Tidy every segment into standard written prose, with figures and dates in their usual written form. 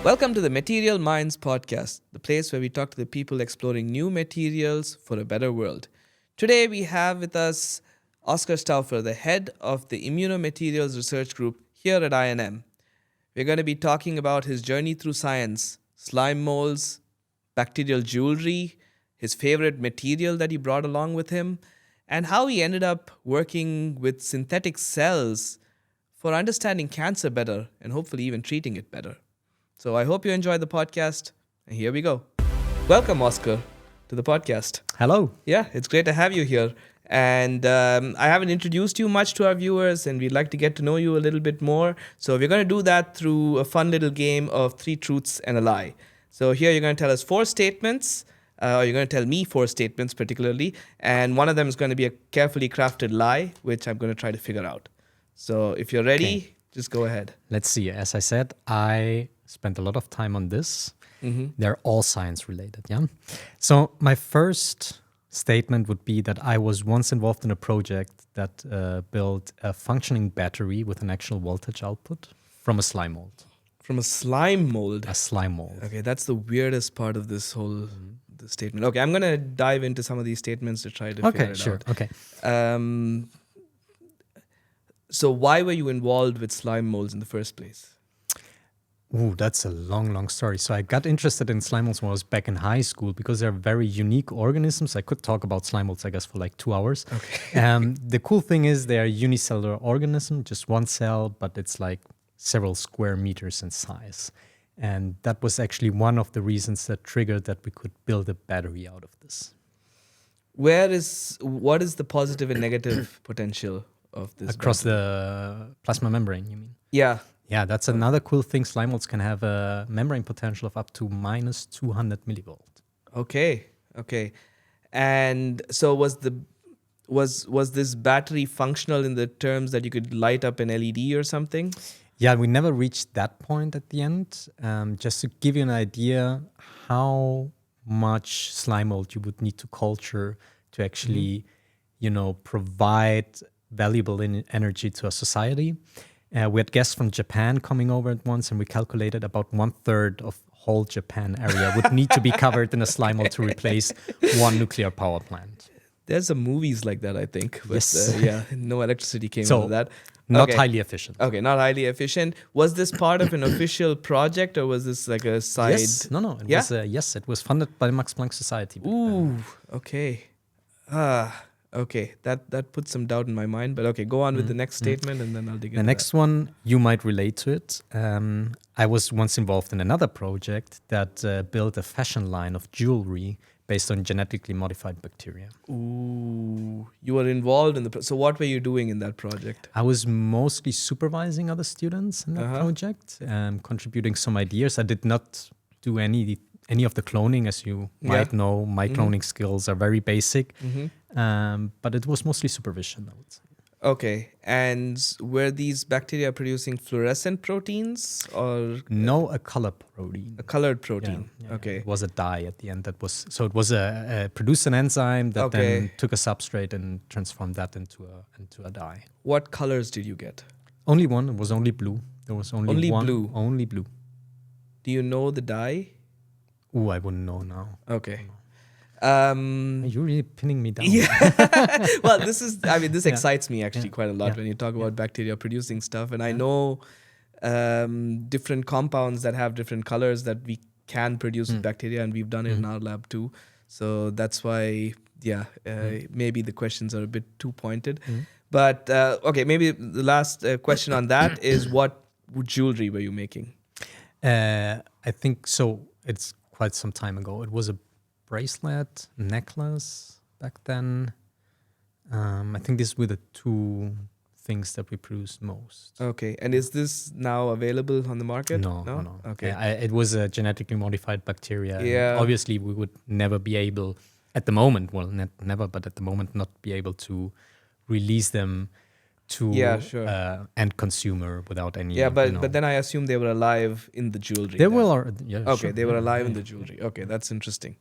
Welcome to the Material Minds podcast, the place where we talk to the people exploring new materials for a better world. Today we have with us Oskar Staufer, the head of the Immuno Materials research group here at INM. We're going to be talking about his journey through science, slime molds, bacterial jewelry, his favorite material that he brought along with him, and how he ended up working with synthetic cells for understanding cancer better and hopefully even treating it better. So I hope you enjoyed the podcast, and here we go. Welcome, Oskar, to the podcast. Hello. Yeah, it's great to have you here. And I haven't introduced you much to our viewers, and we'd like to get to know you a little bit more. So we're going to do that through a fun little game of 3 truths and a lie. So here you're going to tell us 4 statements, or you're going to tell me 4 statements particularly, and one of them is going to be a carefully crafted lie, which I'm going to try to figure out. So if you're ready, just go ahead. Let's see. As I said, I spent a lot of time on this. They're all science related, yeah? So my first statement would be that I was once involved in a project that built a functioning battery with an actual voltage output from a slime mold. From a slime mold? A slime mold. Okay, that's the weirdest part of this whole the statement. Okay, I'm going to dive into some of these statements to try to figure it out. Okay. So why were you involved with slime molds in the first place? Ooh, that's a long story. So I got interested in slime molds when I was back in high school because they're very unique organisms. I could talk about slime molds, I guess, for like 2 hours. Okay. The cool thing is they're a unicellular organism, just one cell, but it's like several square meters in size. And that was actually one of the reasons that triggered that we could build a battery out of this. What is the positive and negative potential of this? Across battery? the plasma membrane, you mean? Yeah. Yeah, that's another cool thing. Slime molds can have a membrane potential of up to minus 200 millivolt. Okay. And so was this battery functional in the terms that you could light up an LED or something? Yeah, we never reached that point at the end. Just to give you an idea how much slime mold you would need to culture to actually, provide valuable energy to a society. We had guests from Japan coming over at once, and we calculated about 1/3 of whole Japan area would need to be covered in a slime mold to replace one nuclear power plant. There's some movies like that, I think. But, Yes. No electricity came So, out of that. Not Okay. highly efficient. Okay, not highly efficient. Was this part of an official project, or was this like a side? Yes. No. It Yeah? was, it was funded by Max Planck Society. Ooh, okay. Okay, that puts some doubt in my mind, but okay, go on with the next statement and then I'll dig into The next one, you might relate to it. I was once involved in another project that built a fashion line of jewelry based on genetically modified bacteria. Ooh, you were involved in so what were you doing in that project? I was mostly supervising other students in that project, contributing some ideas. I did not do any of the cloning, as you might know. My cloning skills are very basic, but it was mostly supervision, I would say. Okay, and were these bacteria producing fluorescent proteins or No, a color protein. a colored protein? Yeah, Okay. It was a dye at the end. It was a produced an enzyme that then took a substrate and transformed that into a dye. What colors did you get? Only one. It was only blue. There was only one. Blue. Only blue. Do you know the dye? Ooh, I wouldn't know now. Okay. You're really pinning me down. Yeah. Well, this excites me actually quite a lot when you talk about bacteria producing stuff. And I know different compounds that have different colors that we can produce with bacteria, and we've done it in our lab too. So that's why, maybe the questions are a bit too pointed. But, okay, maybe the last question on that is what jewelry were you making? I think so. It's quite some time ago. It was a bracelet, necklace back then. I think these were the 2 things that we produced most. Okay, and is this now available on the market? No. Okay. It was a genetically modified bacteria. Yeah. And obviously, we would never be able, at the moment, well, never, but at the moment, not be able to release them to end consumer without any. Yeah, but then I assume they were alive in the jewelry. They then. were. Okay, they were alive in the jewelry. Okay, that's interesting.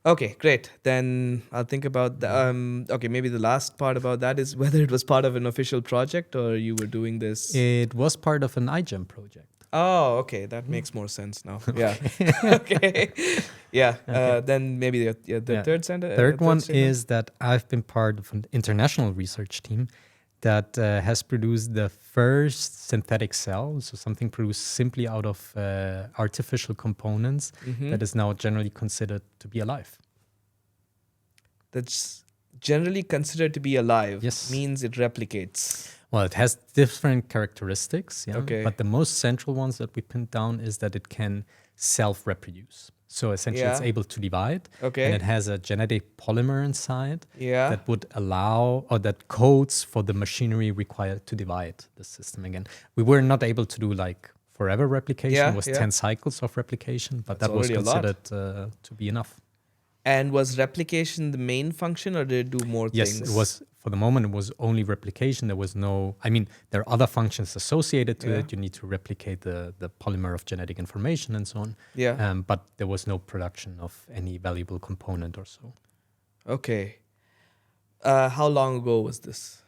Okay, great. Then I'll think about okay, maybe the last part about that is whether it was part of an official project or you were doing this. It was part of an iGEM project. Oh, okay. That makes more sense now. Yeah. Okay. Yeah. Then maybe the third sentence. Third one is that I've been part of an international research team that has produced the first synthetic cell, so something produced simply out of artificial components that is now generally considered to be alive. That's generally considered to be alive. Yes. Means it replicates. Well, it has different characteristics, yeah. Okay. But the most central ones that we pinned down is that it can self-reproduce. So essentially, it's Yeah. able to divide, Okay. and it has a genetic polymer inside Yeah. that would allow, or that codes for the machinery required to divide the system again. We were not able to do like forever replication. Yeah, It was yeah. 10 cycles of replication, but That's that was already a lot. considered to be enough. And was replication the main function, or did it do more Yes, things? it was. For the moment, it was only replication. There was no, I mean, there are other functions associated to Yeah. it. You need to replicate the polymer of genetic information and so on. Yeah. But there was no production of any valuable component or so. Okay. How long ago was this?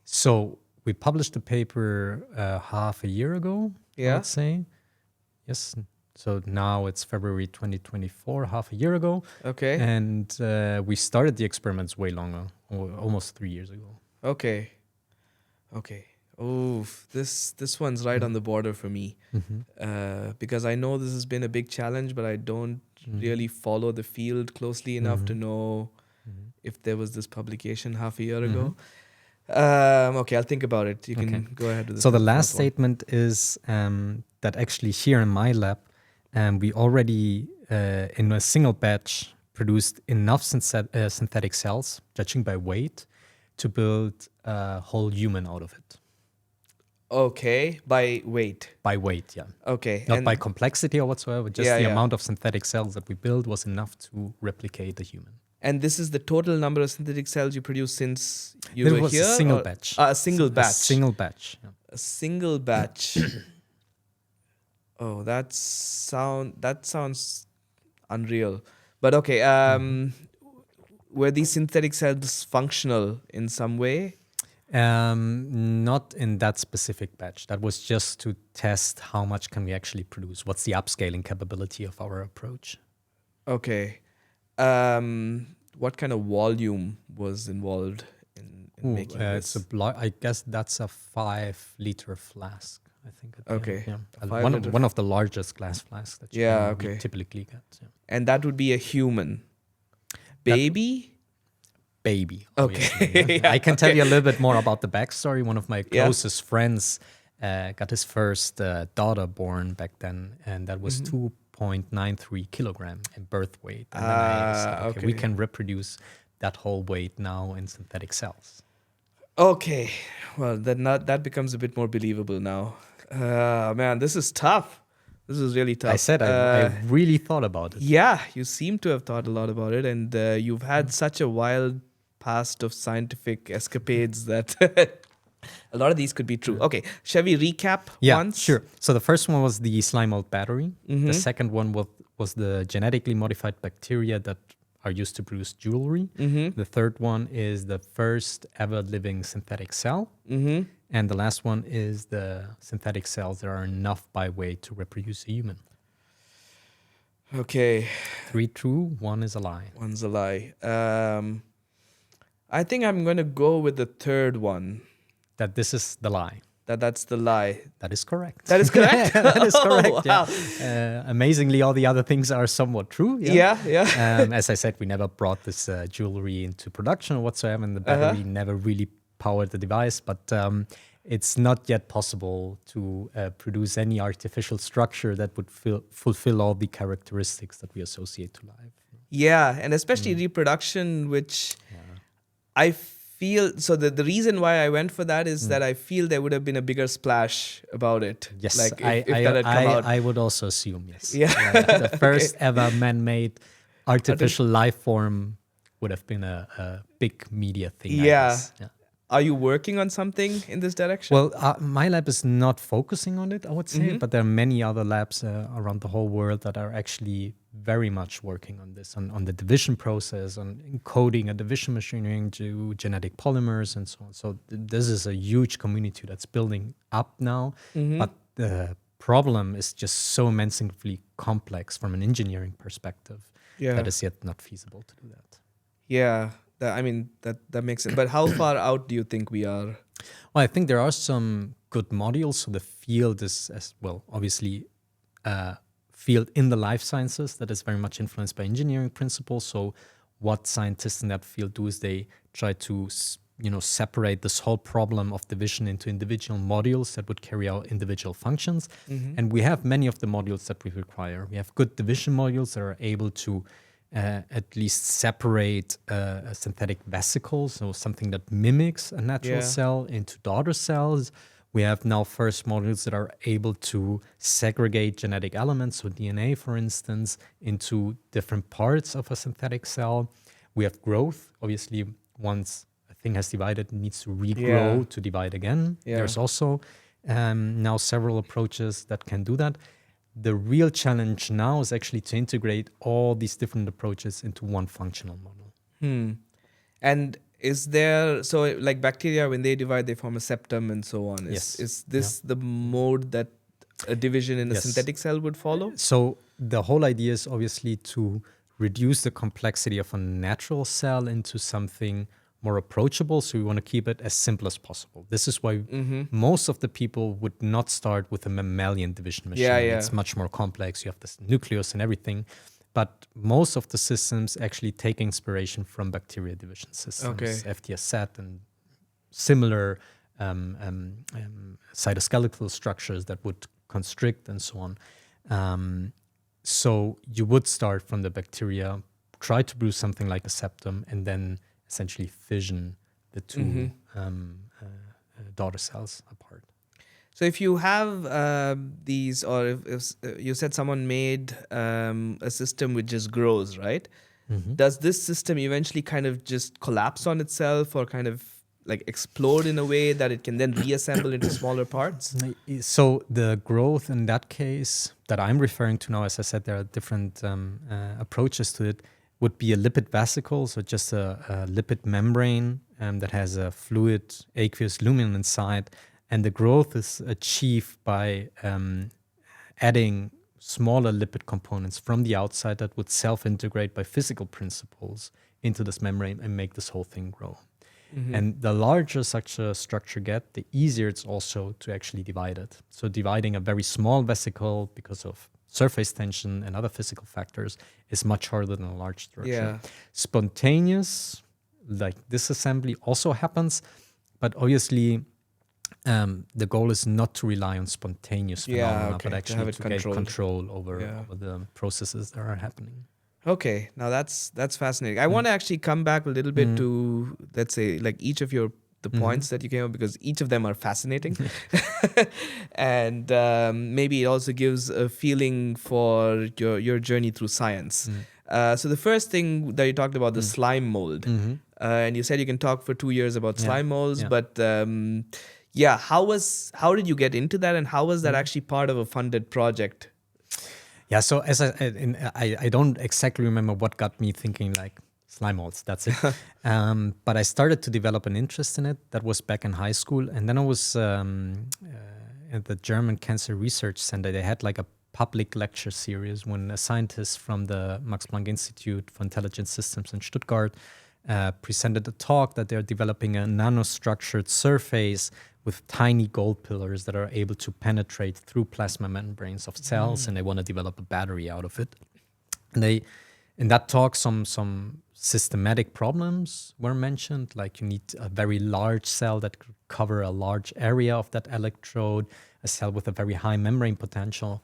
So we published the paper half a year ago, I Yeah. would say. Yes. So now it's February 2024, half a year ago. Okay. And we started the experiments way longer, almost 3 years ago. Okay. Okay. Oh, this one's right on the border for me, because I know this has been a big challenge, but I don't really follow the field closely enough to know if there was this publication half a year ago. Okay, I'll think about it. You can go ahead with So the fourth last one. statement is that actually here in my lab, we already in a single batch produced enough synthetic cells, judging by weight, to build a whole human out of it. Okay, by weight. By weight, yeah. Okay. Not and by complexity or whatsoever, just Yeah, the yeah. amount of synthetic cells that we built was enough to replicate the human. And this is the total number of synthetic cells you produced since you It were was here? a single or- batch. A single batch. A single batch. Yeah. A single batch. Oh, that sounds unreal. But okay, were these synthetic cells functional in some way? Not in that specific batch. That was just to test how much can we actually produce. What's the upscaling capability of our approach? Okay. What kind of volume was involved in making this? I guess that's a 5-liter flask. I think. At the end, Okay, yeah. a One 5-liter of the largest glass flasks that you Yeah, can okay. typically get. Yeah. And that would be a human baby? Baby. Okay. obviously, yeah. Yeah, I can tell you a little bit more about the backstory. One of my Yeah. closest friends got his first daughter born back then, and that was 2.93 kilogram in birth weight. And then I said, okay, we okay. can reproduce that whole weight now in synthetic cells. Okay. Well, that becomes a bit more believable now. Man, this is tough. This is really tough. I said I really thought about it. Yeah, you seem to have thought a lot about it, and you've had such a wild past of scientific escapades that a lot of these could be true. Okay, shall we recap Yeah, once? sure. So the first one was the slime mold battery. Mm-hmm. The second one was the genetically modified bacteria that are used to produce jewelry. Mm-hmm. The third one is the first ever living synthetic cell. Mm-hmm. And the last one is the synthetic cells that are enough by weight to reproduce a human. Okay, 3 true, 1 is a lie. one's a lie. I think I'm going to go with the third one. That this is the lie. That's the lie. That is correct. That is correct? That is correct. Oh, yeah. wow. Amazingly, all the other things are somewhat true. Yeah, yeah. As I said, we never brought this jewelry into production or whatsoever, and the battery never really powered the device. But it's not yet possible to produce any artificial structure that would fulfill all the characteristics that we associate to life. Yeah, and especially reproduction, which I feel, so the reason why I went for that is that I feel there would have been a bigger splash about it. Yes, like if that had come out. I would also assume, yes. Yeah. The first ever man-made artificial life form would have been a big media thing. I Yeah. guess. Yeah. Are you working on something in this direction? Well, my lab is not focusing on it, I would say, but there are many other labs around the whole world that are actually very much working on this, on the division process, on encoding a division machinery into genetic polymers and so on. So this is a huge community that's building up now, but the problem is just so immensely complex from an engineering perspective that is yet not feasible to do that. Yeah, that makes sense. But how far out do you think we are? Well, I think there are some good modules. So the field is, as well, obviously, field in the life sciences that is very much influenced by engineering principles. So what scientists in that field do is they try to separate this whole problem of division into individual modules that would carry out individual functions. And we have many of the modules that we require. We have good division modules that are able to at least separate a synthetic vesicle, so something that mimics a natural cell, into daughter cells. We have now first modules that are able to segregate genetic elements, so DNA, for instance, into different parts of a synthetic cell. We have growth. Obviously, once a thing has divided, it needs to regrow to divide again. There's also now several approaches that can do that. The real challenge now is actually to integrate all these different approaches into one functional model. And is there, so like bacteria, when they divide, they form a septum and so on. Is this the mode that a division in a synthetic cell would follow? So the whole idea is obviously to reduce the complexity of a natural cell into something more approachable. So we want to keep it as simple as possible. This is why most of the people would not start with a mammalian division machine. It's much more complex. You have this nucleus and everything. But most of the systems actually take inspiration from bacteria division systems, FTSet and similar cytoskeletal structures that would constrict and so on. So you would start from the bacteria, try to produce something like a septum, and then essentially fission the two daughter cells apart. So if you have these, or if you said someone made a system which just grows, right? Does this system eventually kind of just collapse on itself, or kind of like explode in a way that it can then reassemble into smaller parts? So the growth in that case that I'm referring to now, as I said, there are different approaches to it, would be a lipid vesicle, so just a lipid membrane that has a fluid aqueous lumen inside. And the growth is achieved by adding smaller lipid components from the outside that would self-integrate by physical principles into this membrane and make this whole thing grow. And the larger such a structure gets, the easier it's also to actually divide it. So dividing a very small vesicle because of surface tension and other physical factors is much harder than a large structure. Spontaneous, like disassembly, also happens, but obviously the goal is not to rely on spontaneous phenomena, but actually to get control over the processes that are happening. Okay, now that's fascinating. I want to actually come back a little bit to, let's say, like each of the points that you came up, because each of them are fascinating. And maybe it also gives a feeling for your journey through science. So the first thing that you talked about, the slime mold, and you said you can talk for 2 years about slime molds, but how did you get into that, and how was that actually part of a funded project? Yeah, so as I don't exactly remember what got me thinking like slime molds, that's it. But I started to develop an interest in it. That was back in high school. And then I was at the German Cancer Research Center. They had like a public lecture series when a scientist from the Max-Planck-Institut for Intelligent Systems in Stuttgart presented a talk that they're developing a nanostructured surface with tiny gold pillars that are able to penetrate through plasma membranes of cells, and they want to develop a battery out of it. And they, in that talk, some systematic problems were mentioned, like you need a very large cell that could cover a large area of that electrode, a cell with a very high membrane potential.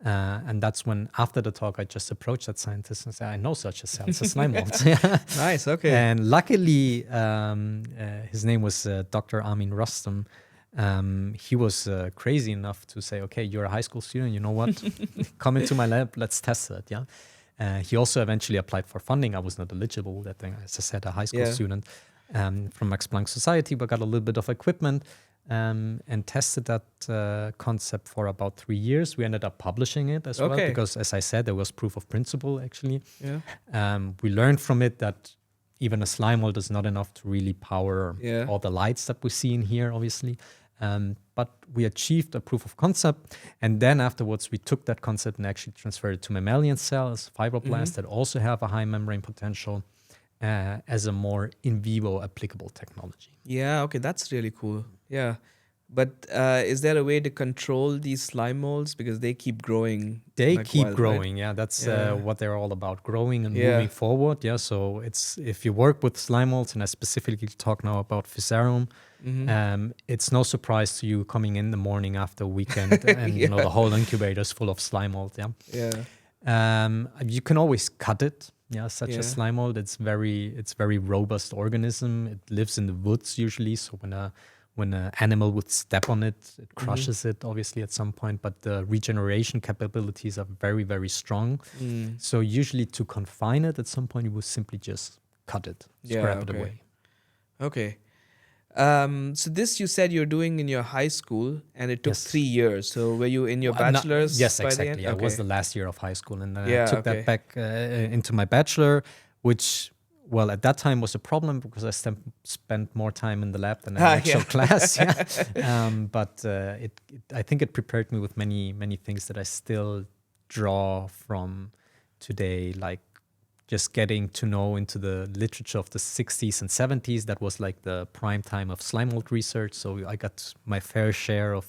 And that's when, after the talk, I just approached that scientist and said, I know such a cell, it's a slime mold. Nice, okay. And luckily, his name was Dr. Amin Rustam. He was crazy enough to say, okay, you're a high school student, you know what? Come into my lab, let's test it, he also eventually applied for funding. I was not eligible, that thing, as I said, a high school student from Max Planck Society, but got a little bit of equipment and tested that concept for about 3 years. We ended up publishing it as well, because as I said, there was proof of principle actually. We learned from it that even a slime mold is not enough to really power all the lights that we see in here, obviously. But we achieved a proof of concept. And then afterwards, we took that concept and actually transferred it to mammalian cells, fibroblasts that also have a high membrane potential as a more in vivo applicable technology. Yeah, okay, that's really cool. Yeah. But is there a way to control these slime molds? Because they keep growing. They like keep wild, growing. right? Yeah, that's Yeah. what they're all about, growing and Yeah. moving forward. Yeah, so it's if you work with slime molds, and I specifically talk now about Physarum, it's no surprise to you coming in the morning after a weekend and you know the whole incubator is full of slime mold. Yeah. You can always cut it. Yeah, such a slime mold. It's very robust organism. It lives in the woods usually. So when an animal would step on it, it crushes it obviously at some point. But the regeneration capabilities are very, very strong. So usually to confine it at some point, you would simply just cut it, scrap it away. Okay. So this you said you're doing in your high school, and it took 3 years. So were you in your bachelor's? Yes, by exactly. the end? Yeah, it was the last year of high school, and then I Yeah, took that back into my bachelor, which, well, at that time was a problem because I spent more time in the lab than in actual class. But I think it prepared me with many things that I still draw from today, like just getting to know into the literature of the 60s and 70s. That was like the prime time of slime mold research. So I got my fair share of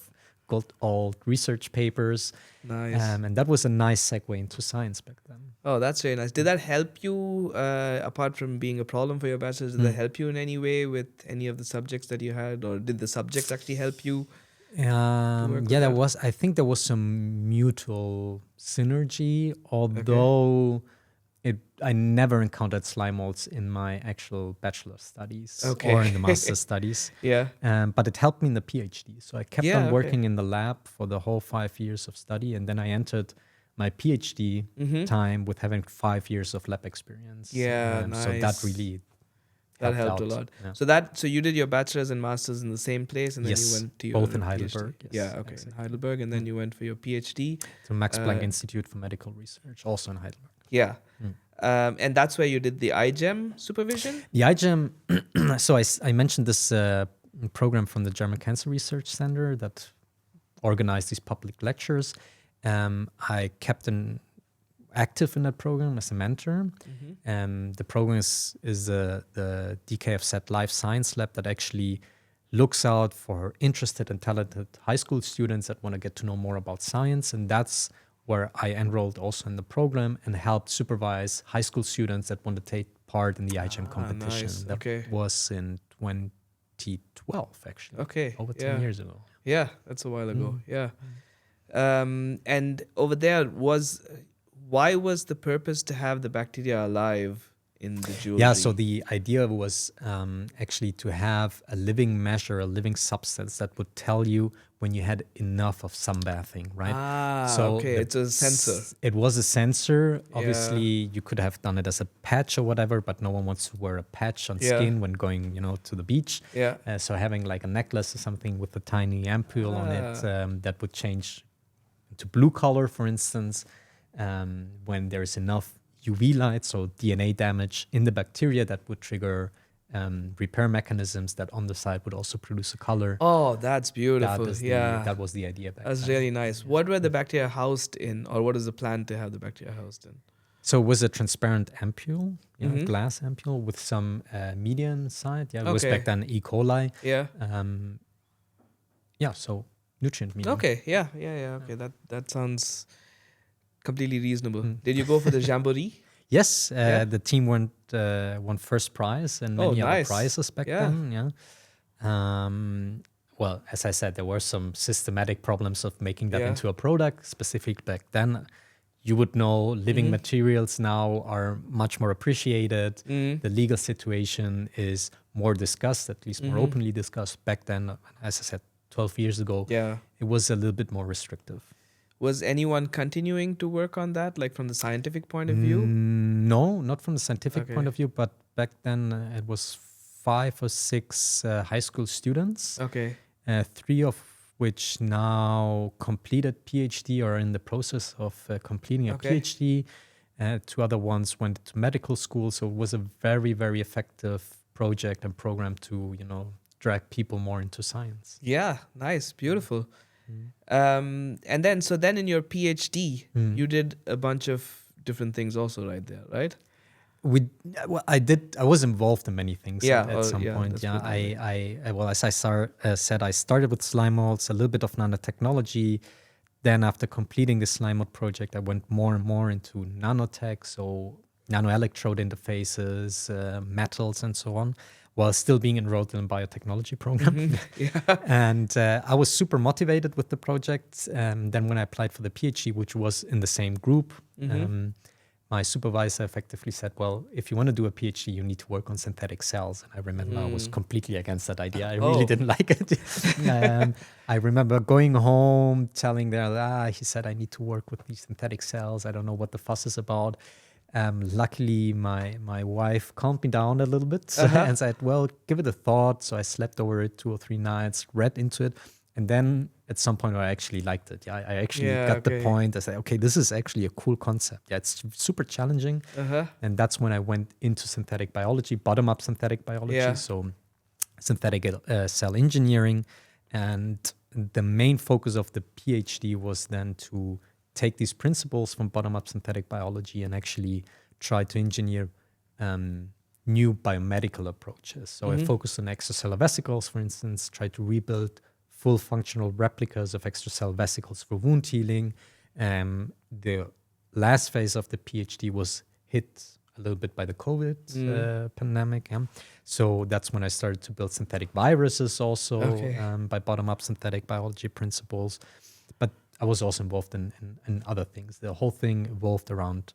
old research papers. Nice. And that was a nice segue into science back then. Oh, that's very nice. Did that help you, apart from being a problem for your bachelor's, did that help you in any way with any of the subjects that you had? Or did the subjects actually help you? I think there was some mutual synergy, although I never encountered slime molds in my actual bachelor studies or in the master's studies. But it helped me in the PhD. So I kept on working in the lab for the whole 5 years of study. And then I entered my PhD time with having 5 years of lab experience. Nice. So that really helped a lot. Yeah. So you did your bachelor's and master's in the same place, and then you went to your both in PhD. Heidelberg. Yes, In Heidelberg, and then you went for your PhD to Max Planck Institute for Medical Research, also in Heidelberg. And that's where you did the iGEM supervision? The iGEM, so I mentioned this program from the German Cancer Research Center that organized these public lectures. I kept active in that program as a mentor. The program is the DKFZ Life Science Lab that actually looks out for interested and talented high school students that want to get to know more about science. And that's where I enrolled also in the program and helped supervise high school students that want to take part in the iGEM competition. Nice. That was in 2012, actually. Over 10 years ago. Yeah, that's a while ago. And over there, why was the purpose to have the bacteria alive in the jewelry? Yeah, so the idea was actually to have a living measure, a living substance that would tell you when you had enough of sunbathing, right? It's a sensor. It was a sensor. Obviously, you could have done it as a patch or whatever, but no one wants to wear a patch on skin when going, to the beach. So having like a necklace or something with a tiny ampule on it that would change to blue color, for instance, when there is enough UV light, so DNA damage in the bacteria that would trigger repair mechanisms that on the side would also produce a color. Oh, that's beautiful. That was the idea back then. That's really nice. What were the bacteria housed in, or what is the plan to have the bacteria housed in? So it was a transparent ampule, glass ampule with some media inside. It was back then E. coli. So nutrient media. Okay, that sounds completely reasonable. Did you go for the jamboree? Yes, the team won first prize and many other prizes back then. Well, as I said, there were some systematic problems of making that into a product. Specific back then, you would know living materials now are much more appreciated. The legal situation is more discussed, at least more openly discussed. Back then, as I said, 12 years ago, it was a little bit more restrictive. Was anyone continuing to work on that, like from the scientific point of view? No, not from the scientific point of view, but back then it was 5 or 6 high school students. 3 of which now completed PhD or are in the process of completing a PhD. 2 other ones went to medical school, so it was a very, very effective project and program to, drag people more into science. Yeah, nice, beautiful. And then in your PhD, you did a bunch of different things also right there, right? I was involved in many things Yeah, at some point. that's Yeah, pretty well, as I said, I started with slime molds, a little bit of nanotechnology. Then after completing the slime mold project, I went more and more into nanotech, so nanoelectrode interfaces, metals, and so on, while still being enrolled in a biotechnology program. Yeah. And I was super motivated with the project. Then when I applied for the PhD, which was in the same group, my supervisor effectively said, well, if you want to do a PhD, you need to work on synthetic cells. And I remember I was completely against that idea. I really didn't like it. I remember going home, telling there, he said, I need to work with these synthetic cells. I don't know what the fuss is about. Luckily, my wife calmed me down a little bit and said, well, give it a thought. So I slept over it 2 or 3 nights, read into it. And then at some point I actually liked it. Yeah, I actually got the point. I said, okay, this is actually a cool concept. Yeah, it's super challenging. And that's when I went into synthetic biology, bottom-up synthetic biology. So synthetic cell engineering. And the main focus of the PhD was then to take these principles from bottom-up synthetic biology and actually try to engineer new biomedical approaches. So I focused on extracellular vesicles, for instance, try to rebuild full functional replicas of extracellular vesicles for wound healing. The last phase of the PhD was hit a little bit by the COVID pandemic. So that's when I started to build synthetic viruses also by bottom-up synthetic biology principles. But I was also involved in other things. The whole thing evolved around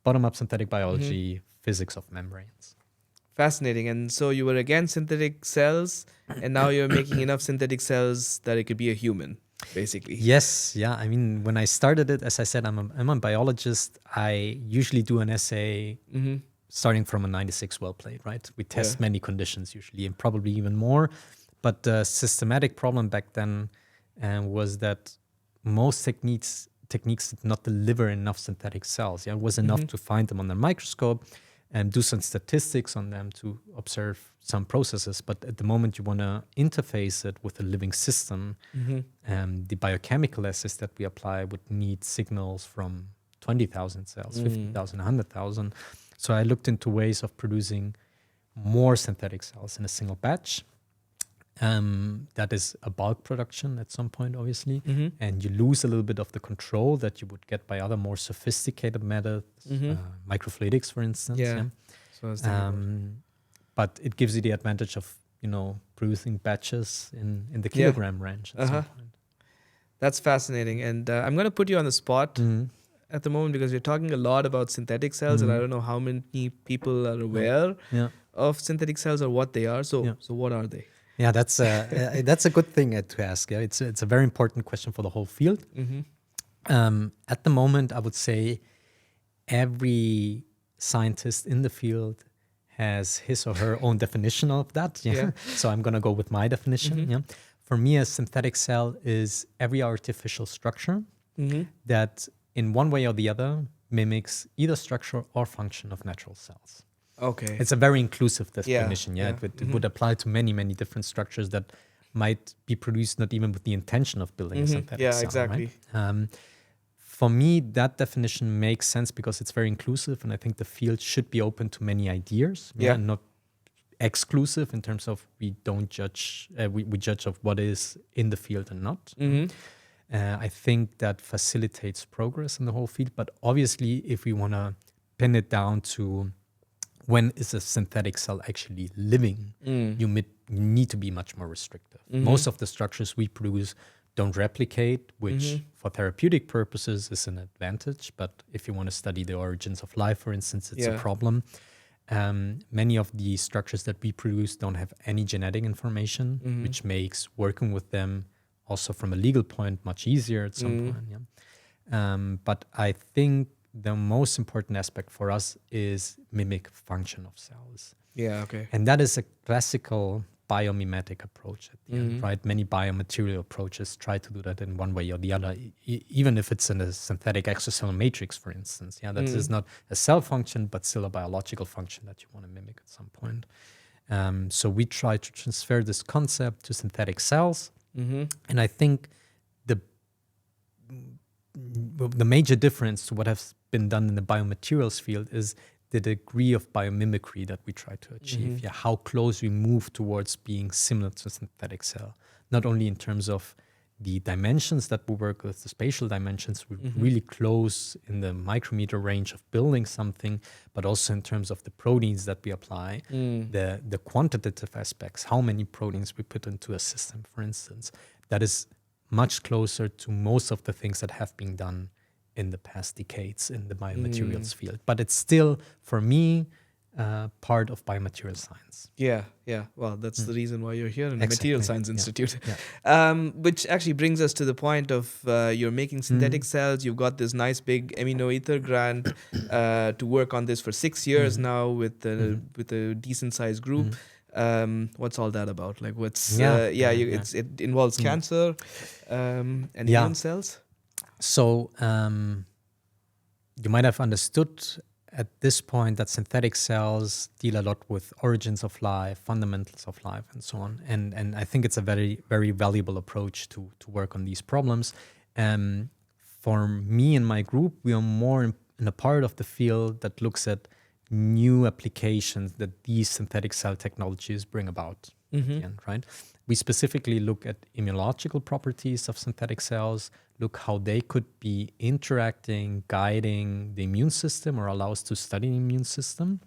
bottom-up synthetic biology, physics of membranes. Fascinating. And so you were against synthetic cells, and now you're making enough synthetic cells that it could be a human, basically. Yes, yeah. I mean, when I started it, as I said, I'm a biologist. I usually do an essay starting from a 96 well plate, right? We test many conditions usually, and probably even more. But the systematic problem back then was that most techniques did not deliver enough synthetic cells. Yeah, it was enough to find them on the microscope and do some statistics on them to observe some processes. But at the moment you want to interface it with a living system, the biochemical assays that we apply would need signals from 20,000 cells, 50,000, 100,000. So I looked into ways of producing more synthetic cells in a single batch. That is a bulk production at some point, obviously, and you lose a little bit of the control that you would get by other more sophisticated methods, microfluidics, for instance. But it gives you the advantage of producing batches in the kilogram range at some point. That's fascinating, and I'm going to put you on the spot at the moment because you're talking a lot about synthetic cells, and I don't know how many people are aware of synthetic cells or what they are. So what are they? Yeah, that's a good thing to ask. Yeah, it's a very important question for the whole field. At the moment, I would say every scientist in the field has his or her own definition of that. So I'm gonna go with my definition. For me, a synthetic cell is every artificial structure that, in one way or the other, mimics either structure or function of natural cells. Okay. It's a very inclusive definition. It would apply to many, many different structures that might be produced not even with the intention of building a synthetic cell. Exactly. Right? For me, that definition makes sense because it's very inclusive, and I think the field should be open to many ideas. And not exclusive in terms of we don't judge. We judge of what is in the field and not. I think that facilitates progress in the whole field. But obviously, if we want to pin it down to when is a synthetic cell actually living, you need to be much more restrictive. Most of the structures we produce don't replicate, which for therapeutic purposes is an advantage. But if you want to study the origins of life, for instance, it's a problem. Many of the structures that we produce don't have any genetic information, which makes working with them also from a legal point much easier at some point. But I think the most important aspect for us is mimic function of cells. And that is a classical biomimetic approach at the end, right? Many biomaterial approaches try to do that in one way or the other, even if it's in a synthetic extracellular matrix, for instance. That is not a cell function, but still a biological function that you want to mimic at some point. So we try to transfer this concept to synthetic cells. Mm-hmm. And I think the major difference to what has been done in the biomaterials field is the degree of biomimicry that we try to achieve. Yeah, how close we move towards being similar to a synthetic cell, not only in terms of the dimensions that we work with, the spatial dimensions, we're really close in the micrometer range of building something, but also in terms of the proteins that we apply, the quantitative aspects, how many proteins we put into a system, for instance, that is much closer to most of the things that have been done in the past decades in the biomaterials field. But it's still, for me, part of biomaterial science. Yeah. Well, that's the reason why you're here in the Exactly. Material Science Institute. Yeah. Which actually brings us to the point of you're making synthetic cells. You've got this nice big amino ether grant to work on this for 6 years now with a decent sized group. What's all that about? Like, what's it involves cancer and immune cells. So you might have understood at this point that synthetic cells deal a lot with origins of life, fundamentals of life, and so on. And I think it's a very, very valuable approach to work on these problems. For me and my group, we are more in a part of the field that looks at new applications that these synthetic cell technologies bring about. At the end, right? We specifically look at immunological properties of synthetic cells, look how they could be interacting, guiding the immune system or allow us to study the immune system.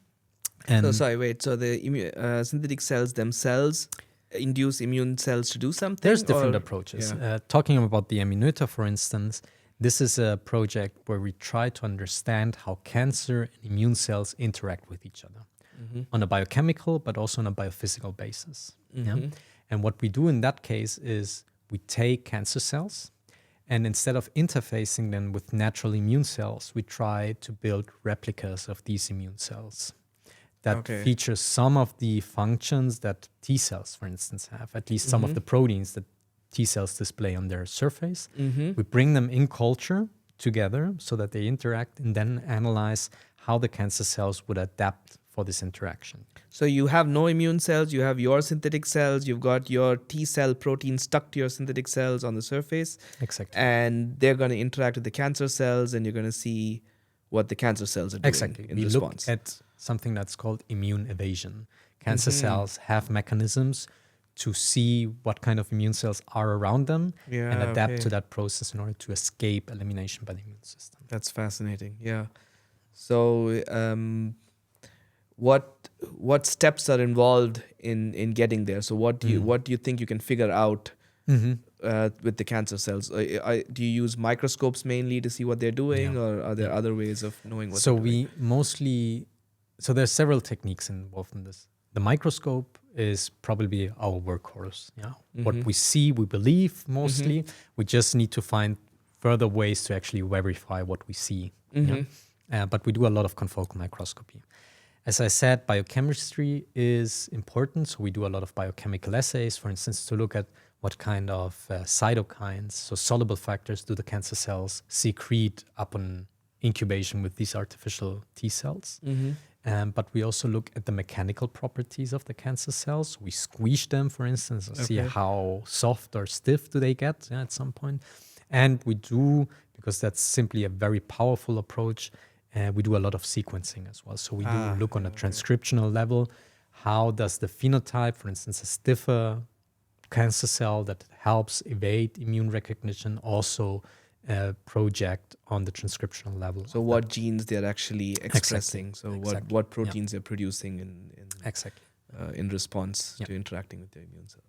And So the synthetic cells themselves induce immune cells to do something? there's different approaches. Talking about the Immuno, for instance, this is a project where we try to understand how cancer and immune cells interact with each other on a biochemical, but also on a biophysical basis. Yeah? And what we do in that case is we take cancer cells, and instead of interfacing them with natural immune cells, we try to build replicas of these immune cells that feature some of the functions that T cells, for instance, have, at least some of the proteins that T cells display on their surface. We bring them in culture together so that they interact and then analyze how the cancer cells would adapt for this interaction. So you have no immune cells, you have your synthetic cells, you've got your T cell protein stuck to your synthetic cells on the surface. Exactly. And they're going to interact with the cancer cells, and you're going to see what the cancer cells are doing in we response. look at something that's called immune evasion. Cancer cells have mechanisms to see what kind of immune cells are around them and adapt to that process in order to escape elimination by the immune system. That's fascinating. Yeah. So what steps are involved in getting there? So what do you think you can figure out with the cancer cells? Do you use microscopes mainly to see what they're doing, or are there other ways of knowing what they're doing? So there's several techniques involved in this. The microscope is probably our workhorse. Yeah, what we see, we believe mostly. We just need to find further ways to actually verify what we see. But we do a lot of confocal microscopy. As I said, biochemistry is important. So we do a lot of biochemical assays, for instance, to look at what kind of cytokines, so soluble factors, do the cancer cells secrete upon incubation with these artificial T cells. But we also look at the mechanical properties of the cancer cells. We squeeze them, for instance, and see how soft or stiff do they get at some point. And we do, because that's simply a very powerful approach, we do a lot of sequencing as well. So we do look on a transcriptional level. How does the phenotype, for instance, a stiffer cancer cell that helps evade immune recognition, also project on the transcriptional level? So what genes they're actually expressing. So what proteins they're producing in response to interacting with the immune cell.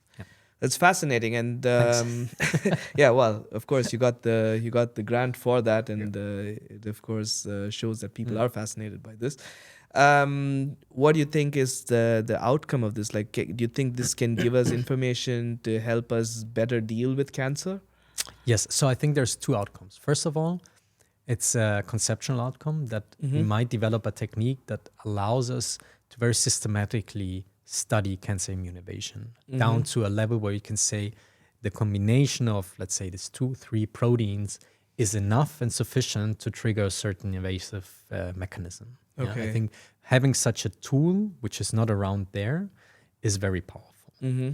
That's fascinating, and well, of course, you got the grant for that, and it of course shows that people are fascinated by this. What do you think is the outcome of this? Like, do you think this can give us information to help us better deal with cancer? Yes. So I think there's two outcomes. First of all, it's a conceptual outcome that we might develop a technique that allows us to very systematically study cancer immune evasion down to a level where you can say the combination of, let's say, these 2-3 proteins is enough and sufficient to trigger a certain invasive mechanism. I think having such a tool, which is not around there, is very powerful. Mm-hmm.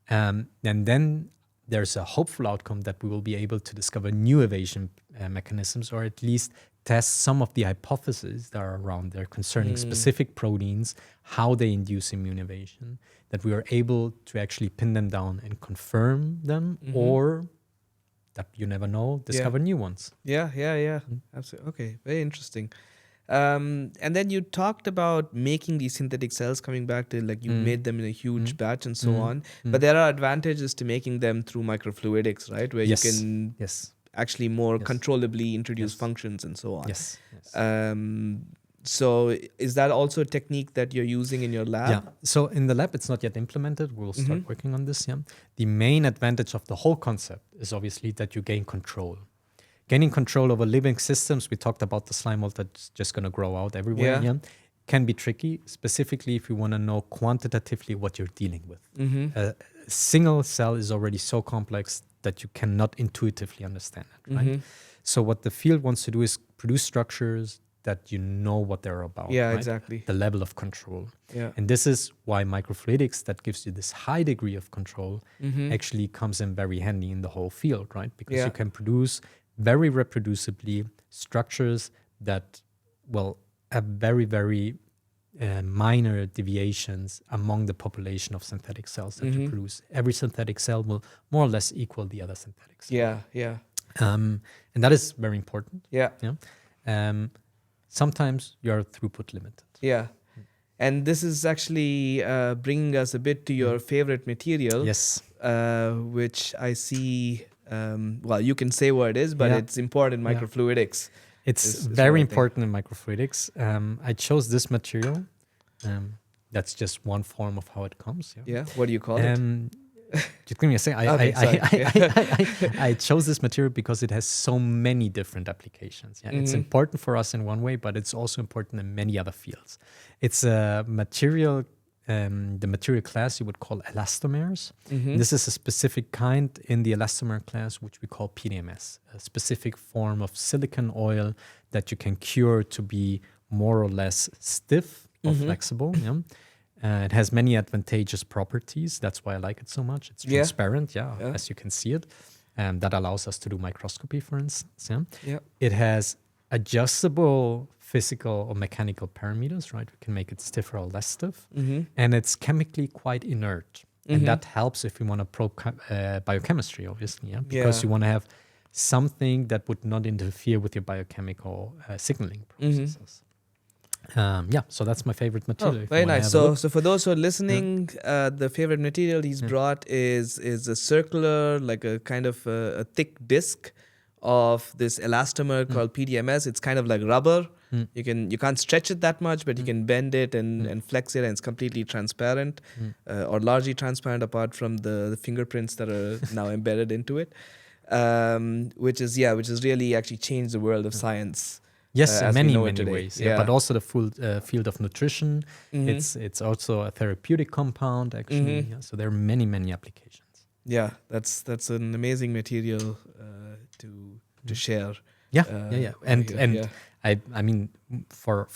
And then there's a hopeful outcome that we will be able to discover new evasion mechanisms, or at least test some of the hypotheses that are around there concerning specific proteins, how they induce immune evasion, that we are able to actually pin them down and confirm them, or that you never know, discover new ones. Yeah. Absolutely. Okay, very interesting. And then you talked about making these synthetic cells, coming back to like you made them in a huge batch and so on. But there are advantages to making them through microfluidics, right? Where you can actually more controllably introduce functions and so on. Yes. So is that also a technique that you're using in your lab? Yeah. So in the lab, it's not yet implemented. We'll start working on this. Yeah. The main advantage of the whole concept is obviously that you gain control. Gaining control over living systems, we talked about the slime mold that's just going to grow out everywhere, can be tricky, specifically if you want to know quantitatively what you're dealing with. A single cell is already so complex that you cannot intuitively understand it, right? So what the field wants to do is produce structures that you know what they're about. Yeah, right? exactly. The level of control. Yeah. And this is why microfluidics, that gives you this high degree of control, actually comes in very handy in the whole field, right? Because you can produce very reproducibly structures that, well, have very, very minor deviations among the population of synthetic cells that you produce. Every synthetic cell will more or less equal the other synthetic cell. And that is very important. Sometimes you are throughput limited. And this is actually bringing us a bit to your favorite material. Yes. Which I see, well, you can say what it is, but it's important in microfluidics. It's very important in microfluidics. I chose this material. That's just one form of how it comes. What do you call it? Just give me a second. I chose this material because it has so many different applications. It's important for us in one way, but it's also important in many other fields. It's a material, the material class you would call elastomers. This is a specific kind in the elastomer class, which we call PDMS, a specific form of silicon oil that you can cure to be more or less stiff or flexible. It has many advantageous properties. That's why I like it so much. It's transparent, as you can see it. That allows us to do microscopy, for instance. It has adjustable physical or mechanical parameters, right? We can make it stiffer or less stiff. And it's chemically quite inert. And that helps if you want to probe biochemistry, obviously, because you want to have something that would not interfere with your biochemical signaling processes. So that's my favorite material. Very nice. So for those who are listening, the favorite material he's brought is a circular, like a kind of a thick disc of this elastomer called PDMS. It's kind of like rubber. You can't stretch it that much, but you can bend it and flex it, and it's completely transparent, or largely transparent apart from the fingerprints that are now embedded into it, which is really actually changed the world of science. Yes, in many ways. But also the full field of nutrition. It's also a therapeutic compound, actually. So there are many applications. Yeah, that's an amazing material to share. And I mean, for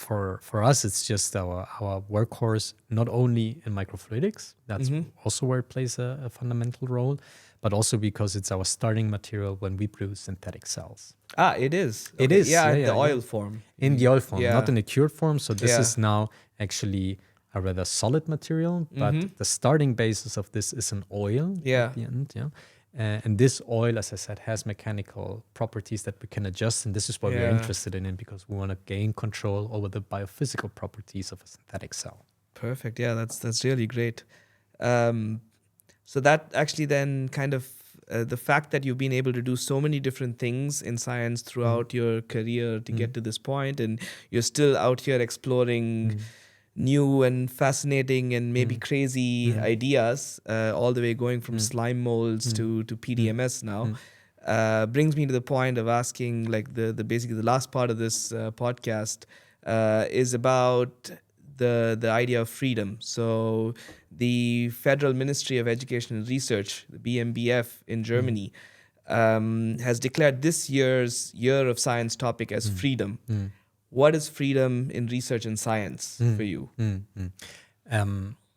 us, it's just our workhorse, not only in microfluidics. That's also where it plays a fundamental role, but also because it's our starting material when we produce synthetic cells. It is. It is. In the oil form. In the oil form, not in the cured form. So this is now actually a rather solid material, but the starting basis of this is an oil at the end. And this oil, as I said, has mechanical properties that we can adjust. And this is what we're interested in because we want to gain control over the biophysical properties of a synthetic cell. Perfect. Yeah, that's really great. So that actually then kind of the fact that you've been able to do so many different things in science throughout your career to get to this point, and you're still out here exploring new and fascinating and maybe crazy ideas, all the way going from slime molds to PDMS now, brings me to the point of asking, like the basically the last part of this podcast is about the idea of freedom. So the Federal Ministry of Education and Research, the BMBF in Germany, has declared this year's Year of Science topic as freedom. What is freedom in research and science for you?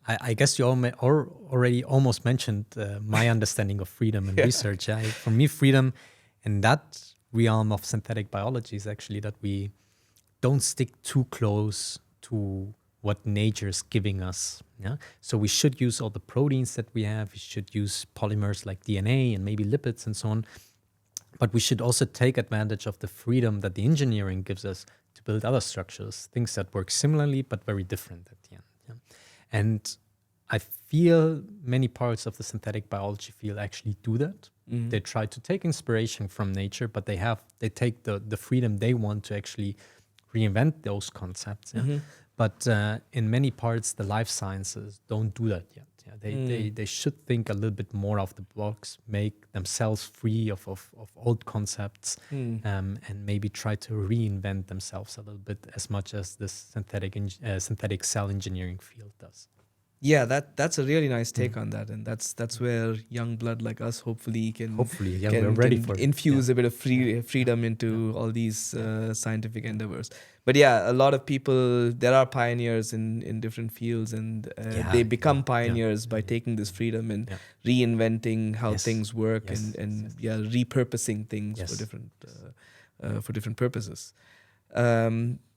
I guess you already almost mentioned my understanding of freedom and research. For me, freedom in that realm of synthetic biology is actually that we don't stick too close to what nature is giving us. Yeah. So we should use all the proteins that we have. We should use polymers like DNA and maybe lipids and so on. But we should also take advantage of the freedom that the engineering gives us to build other structures, things that work similarly but very different at the end. Yeah. And I feel many parts of the synthetic biology field actually do that. Mm-hmm. They try to take inspiration from nature, but they take the freedom they want to actually reinvent those concepts. Yeah? Mm-hmm. But in many parts, the life sciences don't do that yet. Yeah? They should think a little bit more off the box, make themselves free of old concepts, and maybe try to reinvent themselves a little bit as much as this synthetic cell engineering field does. Yeah, that's a really nice take on that, and that's where young blood like us hopefully we're ready for infuse a bit of freedom into all these scientific endeavors. But yeah, a lot of people, there are pioneers in different fields, and they become pioneers by taking this freedom and reinventing how things work and repurposing things for different purposes.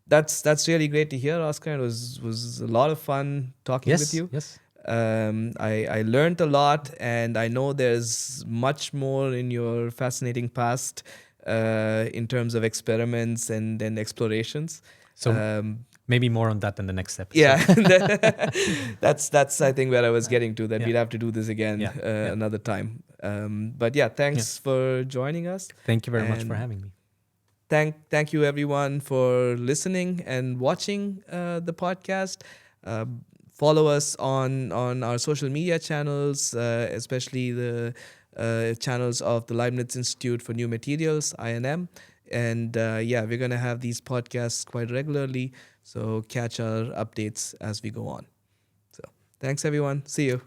That's really great to hear, Oskar. It was a lot of fun talking with you. Yes. I learned a lot, and I know there's much more in your fascinating past in terms of experiments and explorations. So maybe more on that in the next episode. Yeah, that's I think where I was getting to, that we'd have to do this again another time. But yeah, thanks for joining us. Thank you very much for having me. Thank you everyone for listening and watching the podcast. Follow us on our social media channels, especially the channels of the Leibniz-Institut for New Materials, INM. And we're going to have these podcasts quite regularly, so catch our updates as we go on. So thanks everyone. See you.